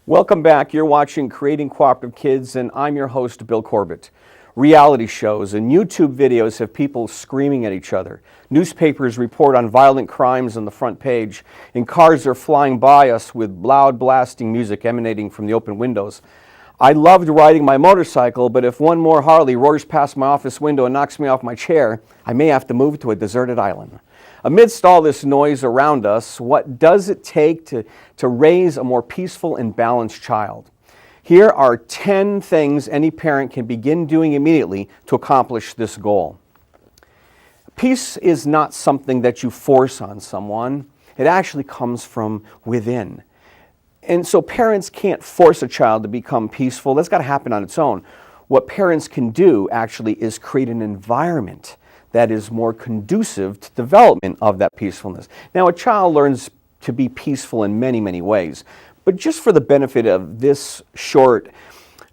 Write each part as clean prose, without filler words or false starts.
Welcome back. You're watching Creating Cooperative Kids, and I'm your host, Bill Corbett. Reality shows and YouTube videos have people screaming at each other. Newspapers report on violent crimes on the front page, and cars are flying by us with loud blasting music emanating from the open windows. I loved riding my motorcycle, but if one more Harley roars past my office window and knocks me off my chair, I may have to move to a deserted island. Amidst all this noise around us, what does it take to raise a more peaceful and balanced child? Here are 10 things any parent can begin doing immediately to accomplish this goal. Peace is not something that you force on someone. It actually comes from within. And so parents can't force a child to become peaceful. That's got to happen on its own. What parents can do actually is create an environment that is more conducive to development of that peacefulness. Now, a child learns to be peaceful in many, many ways. But just for the benefit of this short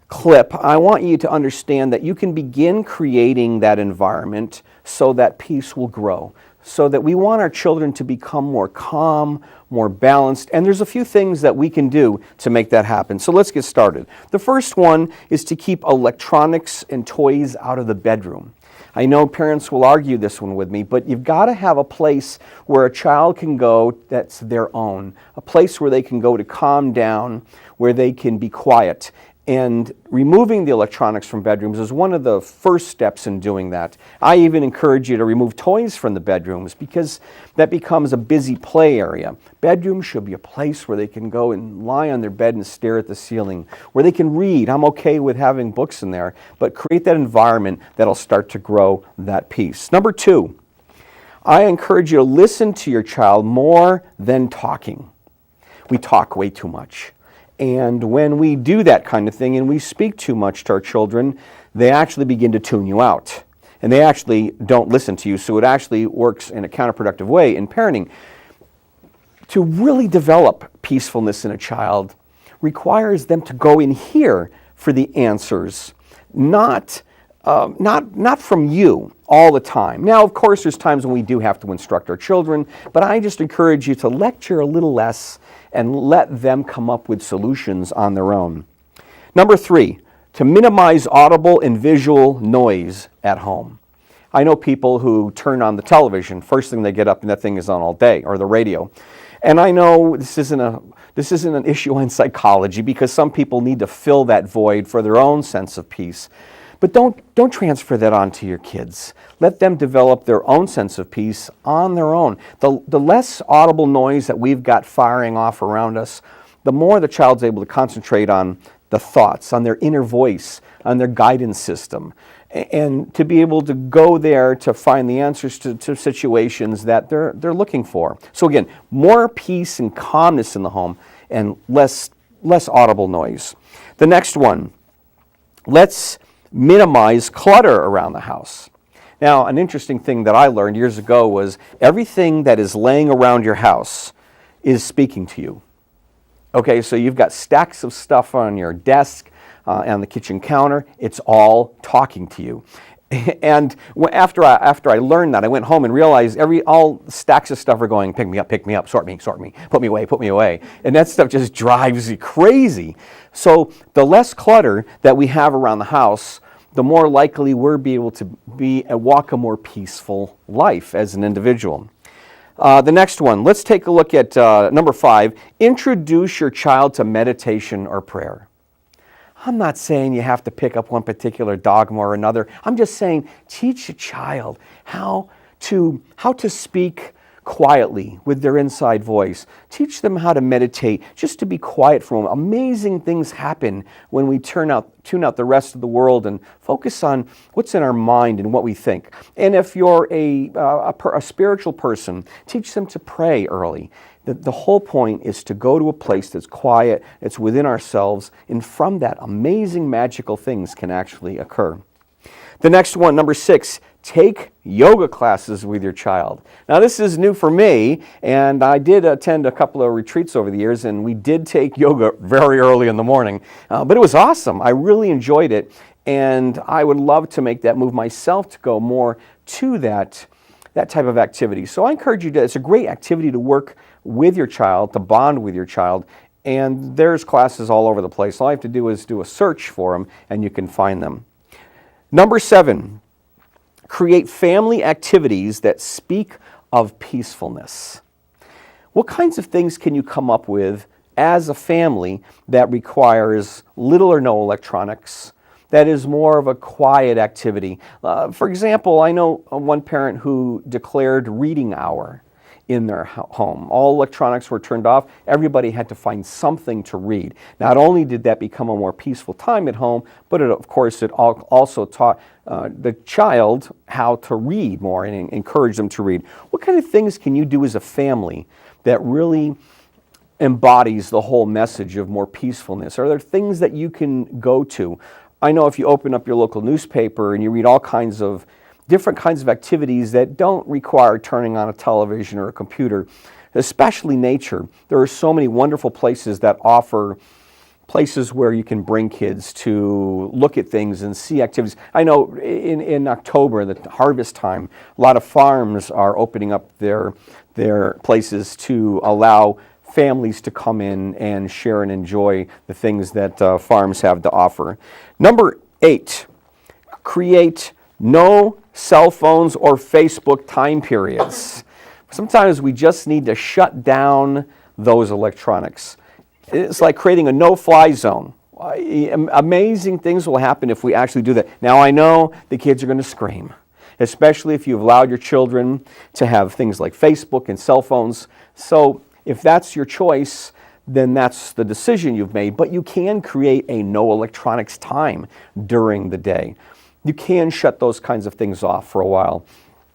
clip, I want you to understand that you can begin creating that environment so that peace will grow. So that we want our children to become more calm, more balanced, and there's a few things that we can do to make that happen. So let's get started. The first one is to keep electronics and toys out of the bedroom. I know parents will argue this one with me, but you've got to have a place where a child can go that's their own, a place where they can go to calm down, where they can be quiet. And removing the electronics from bedrooms is one of the first steps in doing that. I even encourage you to remove toys from the bedrooms because that becomes a busy play area. Bedrooms should be a place where they can go and lie on their bed and stare at the ceiling, where they can read. I'm okay with having books in there, but create that environment that'll start to grow that peace. Number 2, I encourage you to listen to your child more than talking. We talk way too much. And when we do that kind of thing and we speak too much to our children, they actually begin to tune you out. And they actually don't listen to you, so it actually works in a counterproductive way in parenting. To really develop peacefulness in a child requires them to go in here for the answers, not from you all the time. Now, of course, there's times when we do have to instruct our children, but I just encourage you to lecture a little less and let them come up with solutions on their own. Number 3, to minimize audible and visual noise at home. I know people who turn on the television, first thing they get up and that thing is on all day, or the radio. And I know this isn't an issue in psychology because some people need to fill that void for their own sense of peace. But don't transfer that onto your kids. Let them develop their own sense of peace on their own. The less audible noise that we've got firing off around us, the more the child's able to concentrate on the thoughts, on their inner voice, on their guidance system, and to be able to go there to find the answers to situations that they're looking for. So again, more peace and calmness in the home and less audible noise. The next one, let's minimize clutter around the house. Now, an interesting thing that I learned years ago was everything that is laying around your house is speaking to you. Okay, so you've got stacks of stuff on your desk, on the kitchen counter. It's all talking to you. And after I learned that, I went home and realized all stacks of stuff are going, pick me up, sort me, put me away. And that stuff just drives you crazy. So the less clutter that we have around the house, the more likely we'll be able to walk a more peaceful life as an individual. The next one, let's take a look at number 5, introduce your child to meditation or prayer. I'm not saying you have to pick up one particular dogma or another. I'm just saying teach a child how to speak quietly with their inside voice. Teach them how to meditate, just to be quiet for a moment. Amazing things happen when we tune out the rest of the world and focus on what's in our mind and what we think. And if you're a spiritual person, teach them to pray early. The whole point is to go to a place that's quiet, it's within ourselves, and from that, amazing magical things can actually occur. The next one, number 6, take yoga classes with your child. Now, this is new for me, and I did attend a couple of retreats over the years, and we did take yoga very early in the morning, but it was awesome. I really enjoyed it, and I would love to make that move myself to go more to that type of activity. So I encourage you to, it's a great activity to work with your child, to bond with your child, and there's classes all over the place. All I have to do is do a search for them, and you can find them. Number 7, create family activities that speak of peacefulness. What kinds of things can you come up with as a family that requires little or no electronics, that is more of a quiet activity? For example, I know one parent who declared reading hour in their home. All electronics were turned off. Everybody had to find something to read. Not only did that become a more peaceful time at home, but of course it also taught the child how to read more and encouraged them to read. What kind of things can you do as a family that really embodies the whole message of more peacefulness? Are there things that you can go to? I know if you open up your local newspaper and you read all kinds of different kinds of activities that don't require turning on a television or a computer, especially nature. There are so many wonderful places that offer places where you can bring kids to look at things and see activities. I know in October, the harvest time, a lot of farms are opening up their places to allow families to come in and share and enjoy the things that farms have to offer. Number 8, create no cell phones or Facebook time periods. Sometimes we just need to shut down those electronics. It's like creating a no-fly zone. Amazing things will happen if we actually do that. Now, I know the kids are going to scream, especially if you've allowed your children to have things like Facebook and cell phones. So if that's your choice, then that's the decision you've made. But you can create a no electronics time during the day. You can shut those kinds of things off for a while.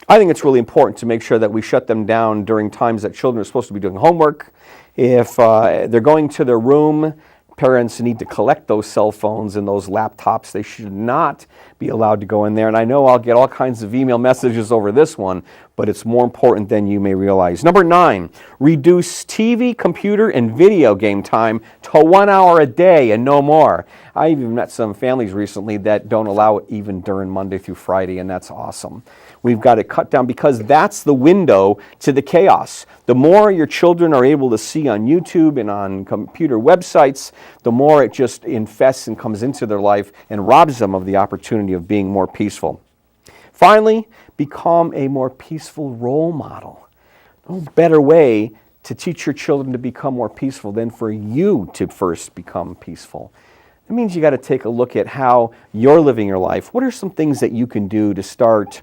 I think it's really important to make sure that we shut them down during times that children are supposed to be doing homework. If they're going to their room, parents need to collect those cell phones and those laptops. They should not be allowed to go in there. And I know I'll get all kinds of email messages over this one, but it's more important than you may realize. Number 9, reduce TV, computer, and video game time to 1 hour a day and no more. I even met some families recently that don't allow it even during Monday through Friday, and that's awesome. We've got to cut down because that's the window to the chaos. The more your children are able to see on YouTube and on computer websites, the more it just infests and comes into their life and robs them of the opportunity of being more peaceful. Finally, become a more peaceful role model. No better way to teach your children to become more peaceful than for you to first become peaceful. That means you got to take a look at how you're living your life. What are some things that you can do to start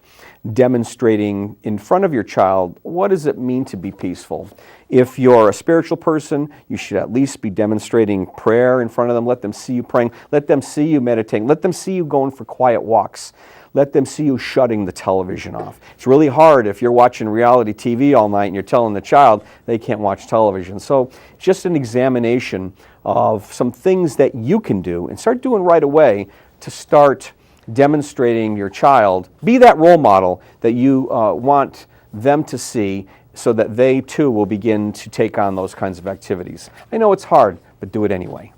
demonstrating in front of your child, what does it mean to be peaceful? If you're a spiritual person, you should at least be demonstrating prayer in front of them. Let them see you praying. Let them see you meditating. Let them see you going for quiet walks. Let them see you shutting the television off. It's really hard if you're watching reality TV all night and you're telling the child they can't watch television. So just an examination of some things that you can do and start doing right away to start demonstrating your child. Be that role model that you want them to see so that they too will begin to take on those kinds of activities. I know it's hard, but do it anyway.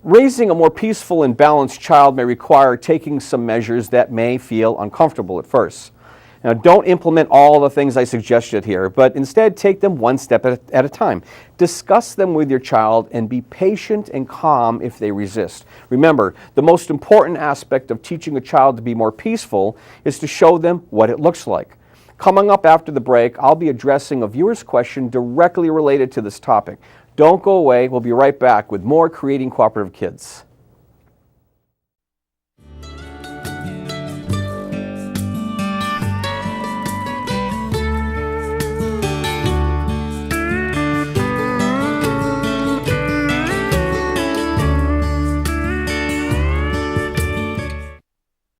Raising a more peaceful and balanced child may require taking some measures that may feel uncomfortable at first. Now, don't implement all the things I suggested here, but instead take them one step at a time. Discuss them with your child and be patient and calm if they resist. Remember, the most important aspect of teaching a child to be more peaceful is to show them what it looks like. Coming up after the break, I'll be addressing a viewer's question directly related to this topic. Don't go away. We'll be right back with more Creating Cooperative Kids.